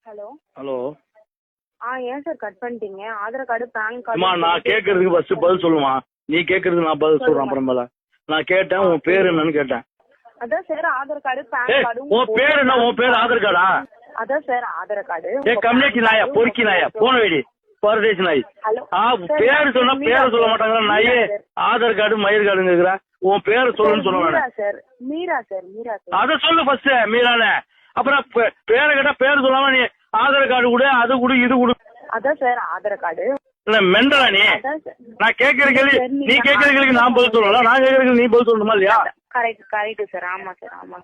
Hello hello. ஏன் sir cut பண்ணிட்டீங்க? Aadhaar card pan card. நான் கேட்கறதுக்கு ஃபர்ஸ்ட் பதில் சொல்லுமா? நீ கேட்கறதுக்கு நான் பதில் சொல்றேன் அப்புறமேல. நான் கேட்டேன் உன் பேர் என்னன்னு கேட்டேன். அதான் sir Aadhaar card pan card. உன் பேர் என்ன? உன் பேர் ஆதார் கார்டா? அதான் சார் ஆதார் கார்டு. கம்யூனிட்டி நாயா, பொறுக்கி நாயா, போன வேடி பரதேசி நாய். பேரு சொன்னா பேரை சொல்ல மாட்டாங்க நாயே. ஆதார் கார்டு மயிர் கார்டுங்கிற உன் பேரை சொல்லுன்னு சொல்லுவாங்க sir. Meera sir. Meera sir. அத சொல்லு ஃபர்ஸ்ட் மீரானே. அப்புறம் பேரை கேட்டா பேர் சொல்லாம நீ ஆதார் கார்டு கூட அது கூட இது கூட. அதான் சார் ஆதார் கார்டு. இல்ல மெண்டலா நீ? நான் கேட்கற கேள்வி நீ கேட்கற கேள்விக்கு நான் பதில் சொல்லலாம், நான் கேட்கற கேள்வி நீ பதில் சொல்லணுமா இல்லையா? Correct sir. ஆமா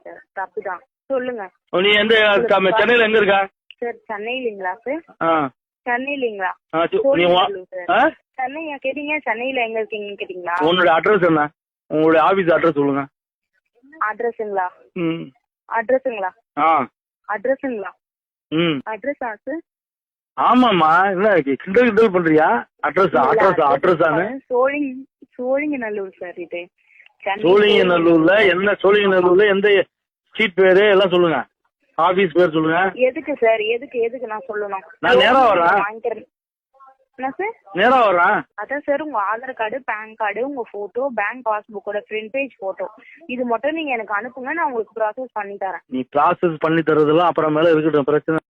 சார் தப்புதான். சொல்லுங்க. நீ எந்த சென்னையில எங்க இருக்கா? சார் சென்னையிலங்களா சார்? சென்னையிலங்களா? சென்னை கேட்டீங்க. சென்னையில எங்க இருக்கீங்கன்னு கேட்டீங்களா? உன்னோட அட்ரஸ் என்ன? உங்களுடைய ஆபீஸ் அட்ரஸ் சொல்லுங்க. அட்ரஸுங்களா? அட்ரஸுங்களா? அட்ரஸா சார்? ஆமாமா. என்ன கிண்டல் பண்றியா? அட்ரஸானு சோழிங்கநல்லூர் சார். இது சோழிங்கநல்லூர்ல என்ன? சோழிங்கநல்லூர்ல எந்த ஸ்ட்ரீட் பேரு எல்லாம் சொல்லுங்க. ஆபீஸ் பேர் சொல்லுங்க. எதுக்கு சார்? எதுக்கு நான் சொல்லணும்? நான் நேரா வரேன். என்ன சார்? நேரா வரேன். அதான் சார் உங்க ஆதார் கார்டு பேன் கார்டு உங்க போட்டோ பேங்க் பாஸ்புக்கோட ஃப்ரண்ட் பேஜ் போட்டோ இது மட்டும் நீங்க எனக்கு அனுப்புங்க, நான் உங்களுக்கு ப்ராசஸ் பண்ணி தரேன். நீ ப்ராசஸ் பண்ணி தரதெல்லாம் அப்புறமேல இருக்கட்டும், பிரச்சனை